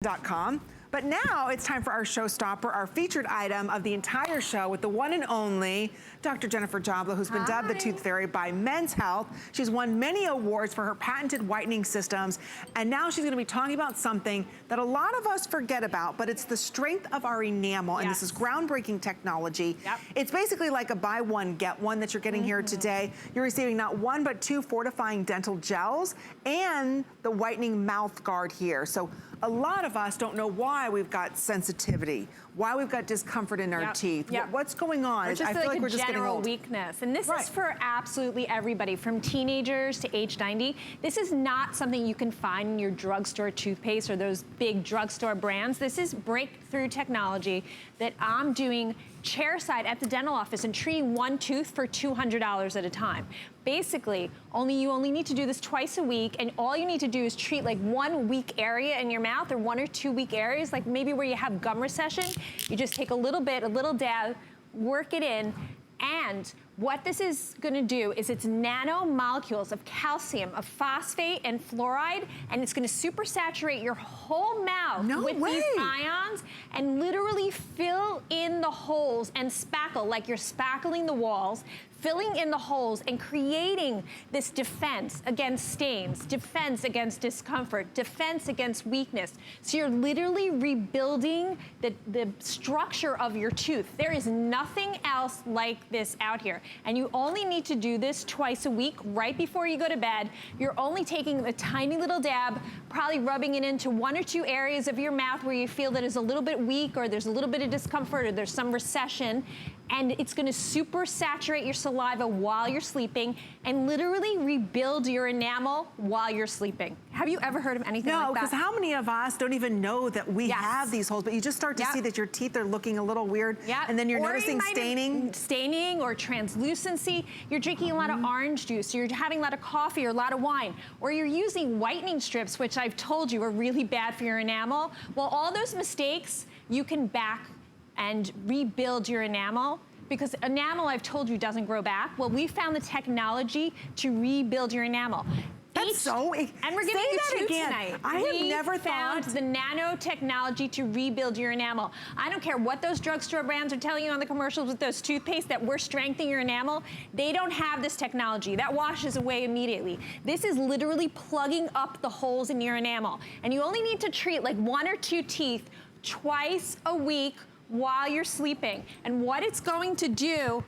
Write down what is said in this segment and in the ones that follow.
HSN.com. But now it's time for our showstopper, our featured item of the entire show with the one and only Dr. Jennifer Jobla, who's been dubbed the Tooth Fairy by Men's Health. She's won many awards for her patented whitening systems, and now she's gonna be talking about something that a lot of us forget about, but it's the strength of our enamel, and this is groundbreaking technology. It's basically like a buy one, get one that you're getting here today. You're receiving not one, but two fortifying dental gels and the whitening mouth guard here. So a lot of us don't know why we've got sensitivity, why we've got discomfort in our teeth. What's going on? I feel like we're just getting old. Weakness. And this is for absolutely everybody, from teenagers to age 90. This is not something you can find in your drugstore toothpaste or those big drugstore brands. This is breakthrough technology that I'm doing chairside at the dental office and treating one tooth for $200 at a time. Basically, you only need to do this twice a week, and all you need to do is treat like one weak area in your mouth, or 1 or 2 weak areas, like maybe where you have gum recession. You just take a little bit, a little dab, work it in, and what this is gonna do is it's nanomolecules of calcium, of phosphate and fluoride, and it's gonna supersaturate your whole mouth with these ions and literally fill in the holes and spackle, like you're spackling the walls, filling in the holes and creating this defense against stains, defense against discomfort, defense against weakness. So you're literally rebuilding the structure of your tooth. There is nothing else like this out here. And you only need to do this twice a week, right before you go to bed. You're only taking a tiny little dab, probably rubbing it into 1 or 2 areas of your mouth where you feel that is a little bit weak, or there's a little bit of discomfort, or there's some recession. And it's gonna super saturate your saliva while you're sleeping and literally rebuild your enamel while you're sleeping. Have you ever heard of anything like that? No, because how many of us don't even know that we have these holes, but you just start to see that your teeth are looking a little weird, and then you're noticing staining. Staining or translucency. You're drinking a lot of orange juice, you're having a lot of coffee or a lot of wine, or you're using whitening strips, which I've told you are really bad for your enamel. Well, all those mistakes, you can back and rebuild your enamel, because enamel, I've told you, doesn't grow back. Well, we found the technology to rebuild your enamel. That's so, and we're giving you two tonight. I have never found the nanotechnology to rebuild your enamel. I don't care what those drugstore brands are telling you on the commercials with those toothpaste that we're strengthening your enamel. They don't have this technology. That washes away immediately. This is literally plugging up the holes in your enamel. And you only need to treat like 1 or 2 teeth twice a week while you're sleeping. And what it's going to do,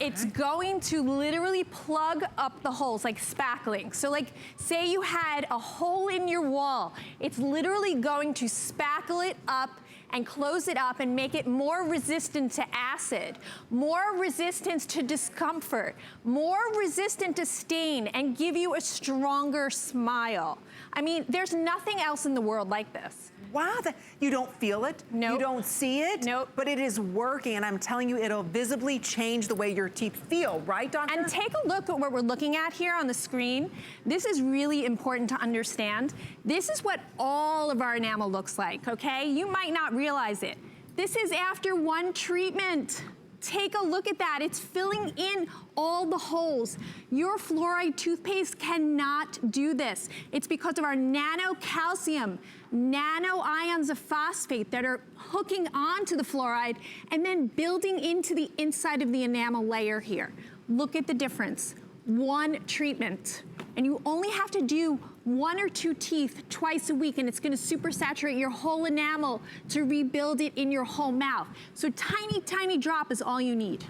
it's going to literally plug up the holes, like spackling. So like, say you had a hole in your wall, it's literally going to spackle it up and close it up and make it more resistant to acid, more resistant to discomfort, more resistant to stain, and give you a stronger smile. I mean, there's nothing else in the world like this. Wow, you don't feel it, you don't see it, but it is working, and I'm telling you, it'll visibly change the way your teeth feel, right, doctor? And take a look at what we're looking at here on the screen. This is really important to understand. This is what all of our enamel looks like, okay? You might not realize it. This is after one treatment. Take a look at that. It's filling in all the holes. Your fluoride toothpaste cannot do this. It's because of our nano calcium, nano ions of phosphate that are hooking onto the fluoride and then building into the inside of the enamel layer here. Look at the difference. One treatment. And you only have to do 1 or 2 teeth twice a week, and it's gonna supersaturate your whole enamel to rebuild it in your whole mouth. So tiny, tiny drop is all you need.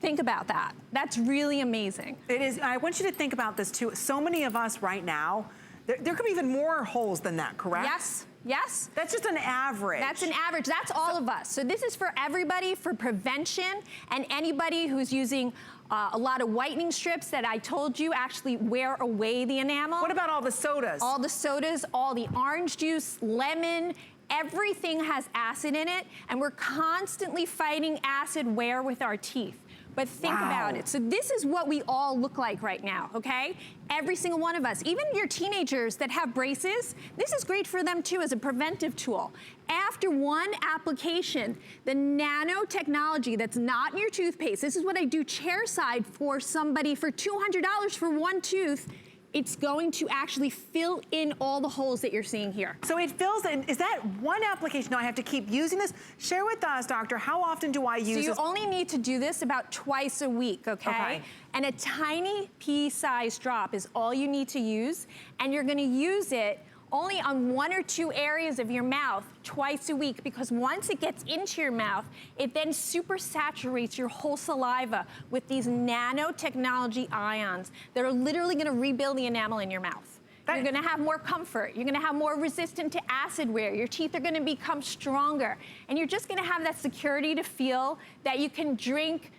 Think about that. That's really amazing. It is. I want you to think about this too. So many of us right now, there could be even more holes than that, correct? Yes. Yes. That's just an average. That's an average. That's all of us. So this is for everybody, for prevention, and anybody who's using a lot of whitening strips that I told you actually wear away the enamel. What about all the sodas? All the sodas, all the orange juice, lemon, everything has acid in it, and we're constantly fighting acid wear with our teeth. But think about it. So this is what we all look like right now, okay? Every single one of us, even your teenagers that have braces, this is great for them too as a preventive tool. After one application, the nanotechnology that's not in your toothpaste, this is what I do chairside for somebody for $200 for one tooth. it's going to actually fill in all the holes that you're seeing here. So it fills in, is that one application? Now I have to keep using this? Share with us, doctor, how often do I use this? So you only need to do this about twice a week, okay? And a tiny pea-sized drop is all you need to use, and you're gonna use it only on 1 or 2 areas of your mouth twice a week, because once it gets into your mouth, it then super saturates your whole saliva with these nanotechnology ions that are literally gonna rebuild the enamel in your mouth. You're gonna have more comfort. You're gonna have more resistant to acid wear. Your teeth are gonna become stronger. And you're just gonna have that security to feel that you can drink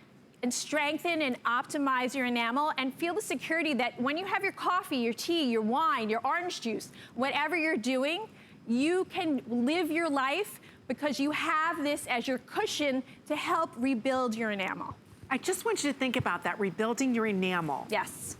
and strengthen and optimize your enamel, and feel the security that when you have your coffee, your tea, your wine, your orange juice, whatever you're doing, you can live your life because you have this as your cushion to help rebuild your enamel. I just want you to think about that, rebuilding your enamel. Yes.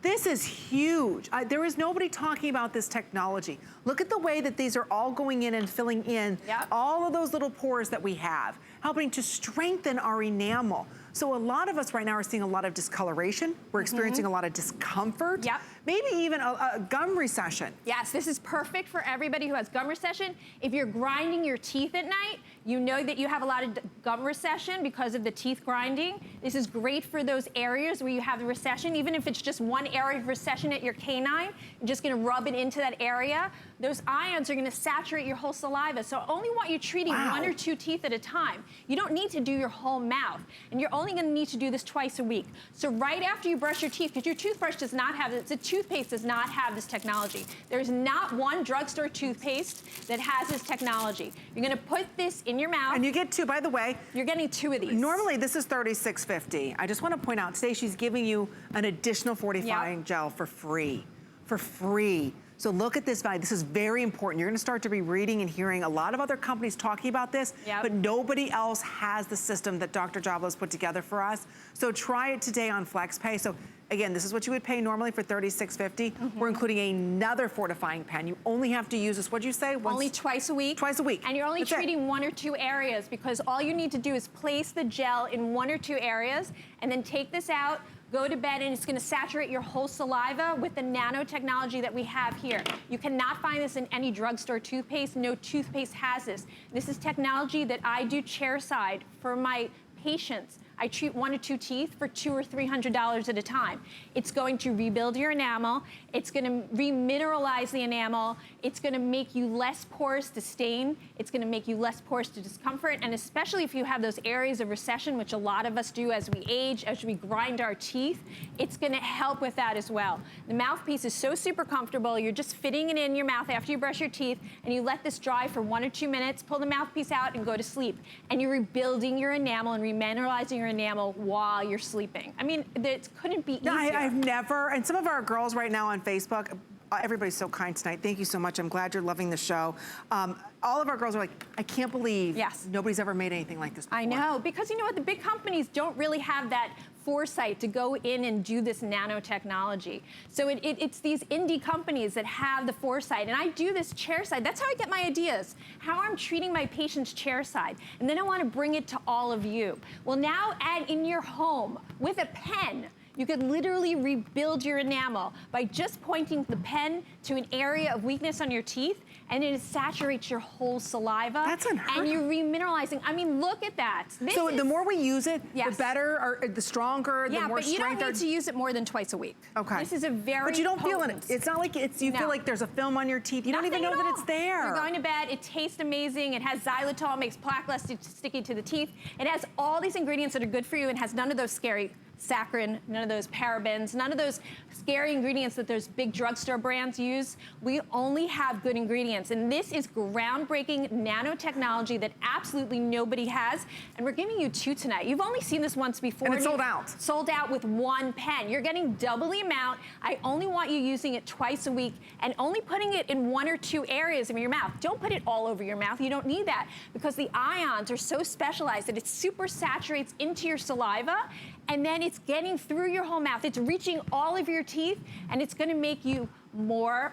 This is huge. There is nobody talking about this technology. Look at the way that these are all going in and filling in all of those little pores that we have, helping to strengthen our enamel. So a lot of us right now are seeing a lot of discoloration. We're experiencing a lot of discomfort. Maybe even a gum recession. Yes, this is perfect for everybody who has gum recession. If you're grinding your teeth at night, you know that you have a lot of gum recession because of the teeth grinding. This is great for those areas where you have the recession. Even if it's just one area of recession at your canine, you're just gonna rub it into that area. Those ions are gonna saturate your whole saliva. So I only want you treating 1 or 2 teeth at a time. You don't need to do your whole mouth. And you're only gonna need to do this twice a week. So right after you brush your teeth, because your toothbrush does not have this, the toothpaste does not have this technology. There's not one drugstore toothpaste that has this technology. You're gonna put this in your mouth. And you get 2, by the way. You're getting 2 of these. Normally this is $36.50. I just wanna point out, today she's giving you an additional fortifying gel for free. For free. So look at this value. This is very important. You're gonna start to be reading and hearing a lot of other companies talking about this, but nobody else has the system that Dr. Jablo's put together for us. So try it today on FlexPay. So again, this is what you would pay normally for $36.50. We're including another fortifying pen. You only have to use this, what'd you say? Only twice a week. Twice a week. And you're only treating 1 or 2 areas, because all you need to do is place the gel in 1 or 2 areas and then take this out, go to bed, and it's gonna saturate your whole saliva with the nanotechnology that we have here. You cannot find this in any drugstore toothpaste. No toothpaste has this. This is technology that I do chairside for my patients. I treat 1 or 2 teeth for $200 or $300 at a time. It's going to rebuild your enamel. It's gonna remineralize the enamel. It's gonna make you less porous to stain. It's gonna make you less porous to discomfort. And especially if you have those areas of recession, which a lot of us do as we age, as we grind our teeth, it's gonna help with that as well. The mouthpiece is so super comfortable. You're just fitting it in your mouth after you brush your teeth, and you let this dry for 1 or 2 minutes, pull the mouthpiece out, and go to sleep. And you're rebuilding your enamel and remineralizing your enamel while you're sleeping. I mean, it couldn't be easier. I've never, and some of our girls right now on Facebook, everybody's so kind tonight. Thank you so much. I'm glad you're loving the show. All of our girls are like, I can't believe nobody's ever made anything like this before. I know, because you know what? The big companies don't really have that foresight to go in and do this nanotechnology. So it's these indie companies that have the foresight, and I do this chairside. That's how I get my ideas, how I'm treating my patients chairside. And then I want to bring it to all of you. Well, now add in your home with a pen. You could literally rebuild your enamel by just pointing the pen to an area of weakness on your teeth, and it saturates your whole saliva. That's unheard of. And you're remineralizing. I mean, look at that. So the more we use it, the better, or the stronger, the more strength. Yeah, but you don't need to use it more than twice a week. Okay. This is a very But you don't feel potent. it. It's not like you feel like there's a film on your teeth. You don't even know that it's there. You're going to bed. It tastes amazing. It has xylitol, makes plaque less sticky to the teeth. It has all these ingredients that are good for you, and has none of those scary saccharin, none of those parabens, none of those scary ingredients that those big drugstore brands use. We only have good ingredients, and this is groundbreaking nanotechnology that absolutely nobody has, and we're giving you 2 tonight. You've only seen this once before. And it's sold out. Sold out with 1 pen. You're getting double the amount. I only want you using it twice a week and only putting it in 1 or 2 areas of your mouth. Don't put it all over your mouth. You don't need that, because the ions are so specialized that it super saturates into your saliva, and then it's getting through your whole mouth. It's reaching all of your teeth, and it's gonna make you more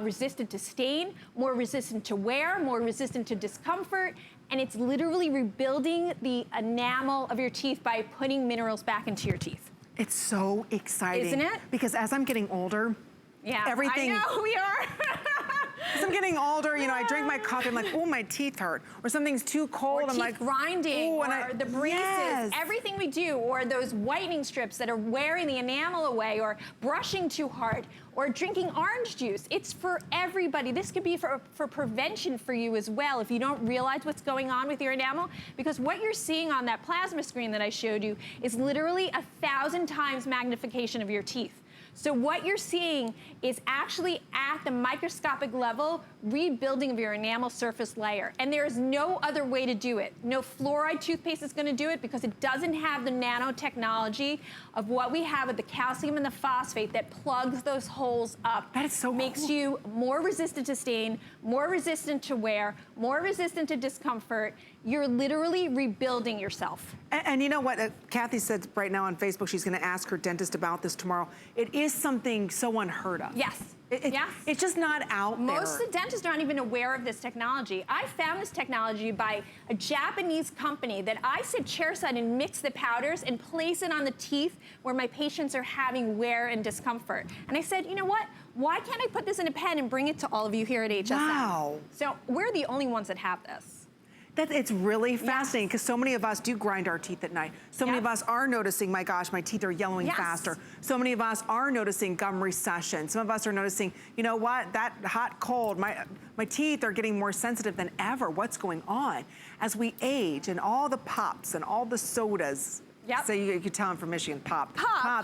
resistant to stain, more resistant to wear, more resistant to discomfort, and it's literally rebuilding the enamel of your teeth by putting minerals back into your teeth. It's so exciting. Isn't it? Because as I'm getting older, Yeah, everything. I know, we are. As I'm getting older, you know, I drink my coffee, I'm like, oh, my teeth hurt. Or something's too cold, I'm like, grinding, ooh, or the braces, everything we do, or those whitening strips that are wearing the enamel away, or brushing too hard, or drinking orange juice. It's for everybody. This could be for prevention for you as well if you don't realize what's going on with your enamel, because what you're seeing on that plasma screen that I showed you is literally 1,000 times magnification of your teeth. So what you're seeing is actually at the microscopic level, rebuilding of your enamel surface layer. And there is no other way to do it. No fluoride toothpaste is gonna do it because it doesn't have the nanotechnology of what we have with the calcium and the phosphate that plugs those holes up. That is so Makes cool. you more resistant to stain, more resistant to wear, more resistant to discomfort. You're literally rebuilding yourself. And you know what, Kathy said right now on Facebook, she's gonna ask her dentist about this tomorrow. It is something so unheard of. Yes. Yes. It's just not out there. Most of the dentists aren't even aware of this technology. I found this technology by a Japanese company that I sit chairside and mix the powders and place it on the teeth where my patients are having wear and discomfort. And I said, you know what? Why can't I put this in a pen and bring it to all of you here at HSN? Wow. So we're the only ones that have this. It's really fascinating because so many of us do grind our teeth at night. So many of us are noticing, my gosh, my teeth are yellowing faster. So many of us are noticing gum recession. Some of us are noticing, you know what, that hot cold, my teeth are getting more sensitive than ever. What's going on? As we age and all the pops and all the sodas, so you could tell I'm from Michigan, pop,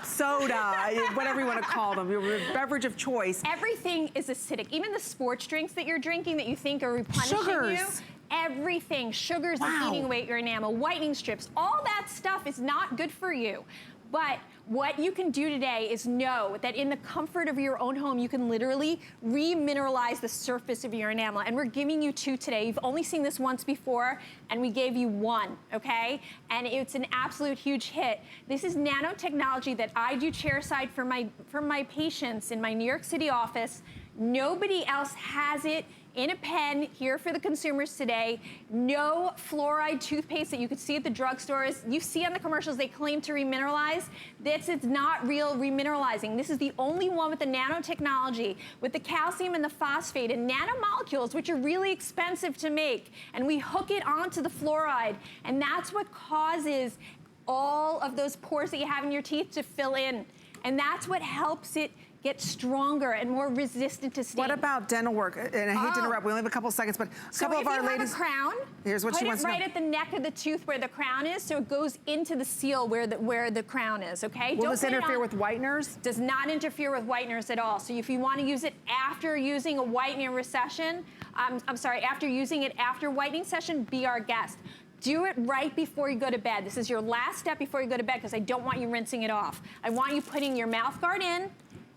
soda, whatever you want to call them, your beverage of choice. Everything is acidic. Even the sports drinks that you're drinking that you think are replenishing you. Everything, sugars are eating away at your enamel, whitening strips, all that stuff is not good for you. But what you can do today is know that in the comfort of your own home, you can literally remineralize the surface of your enamel. And we're giving you 2 today. You've only seen this once before, and we gave you 1, okay? And it's an absolute huge hit. This is nanotechnology that I do chairside for my patients in my New York City office. Nobody else has it in a pen here for the consumers today. No fluoride toothpaste that you could see at the drugstores. You see on the commercials they claim to remineralize. This is not real remineralizing. This is the only one with the nanotechnology, with the calcium and the phosphate and nanomolecules, which are really expensive to make. And we hook it onto the fluoride, and that's what causes all of those pores that you have in your teeth to fill in. And that's what helps it get stronger and more resistant to stain. What about dental work? And I hate to interrupt, we only have a couple seconds, but a couple of our ladies. So if you have a crown, here's what she wants to know. Put it right at the neck of the tooth where the crown is, so it goes into the seal where the crown is, okay? Will this interfere with whiteners? Does not interfere with whiteners at all. So if you want to use it after using a whitening recession, after using it after whitening session, be our guest. Do it right before you go to bed. This is your last step before you go to bed because I don't want you rinsing it off. I want you putting your mouth guard in,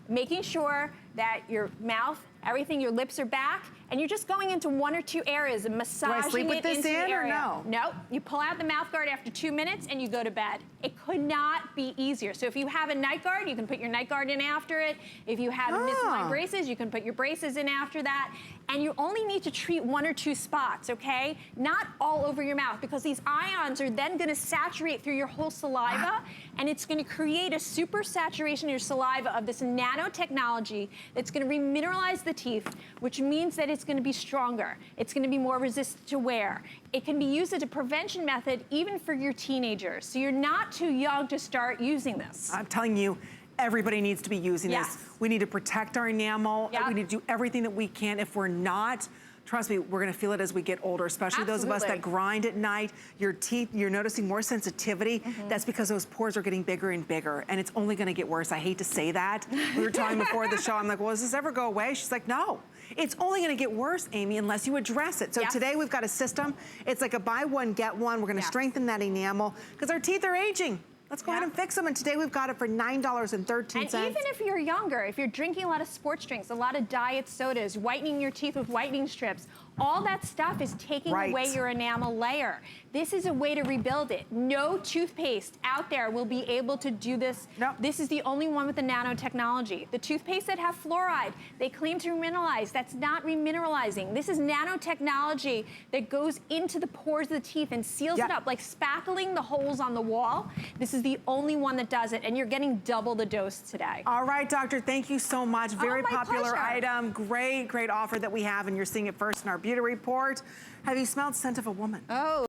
making sure that your mouth, everything, your lips are back, and you're just going into 1 or 2 areas and massaging it into the area. No? No, you pull out the mouth guard after 2 minutes and you go to bed. It could not be easier. So if you have a night guard, you can put your night guard in after it. If you have Invisalign braces, you can put your braces in after that. And you only need to treat 1 or 2 spots, okay? Not all over your mouth, because these ions are then gonna saturate through your whole saliva, and it's gonna create a super saturation in your saliva of this nanotechnology that's gonna remineralize the teeth, which means that it's gonna be stronger. It's gonna be more resistant to wear. It can be used as a prevention method even for your teenagers. So you're not too young to start using this. I'm telling you, everybody needs to be using this. We need to protect our enamel. We need to do everything that we can. If we're not, trust me, we're gonna feel it as we get older, especially those of us that grind at night. Your teeth, you're noticing more sensitivity. That's because those pores are getting bigger and bigger, and it's only gonna get worse. I hate to say that. We were talking before the show, I'm like, well, does this ever go away? She's like, no. It's only gonna get worse, Amy, unless you address it. So today we've got a system. It's like a buy one, get one. We're gonna strengthen that enamel, because our teeth are aging. Let's go ahead and fix them. And today we've got it for $9.13. And even if you're younger, if you're drinking a lot of sports drinks, a lot of diet sodas, whitening your teeth with whitening strips, All that stuff is taking away your enamel layer. This is a way to rebuild it. No toothpaste out there will be able to do this. Nope. This is the only one with the nanotechnology. The toothpaste that have fluoride, they claim to remineralize. That's not remineralizing. This is nanotechnology that goes into the pores of the teeth and seals it up, like spackling the holes on the wall. This is the only one that does it, and you're getting double the dose today. All right, doctor, thank you so much. Very popular pleasure. item. Great, great offer that we have, and you're seeing it first in our beauty report. Have you smelled scent of a woman? Oh.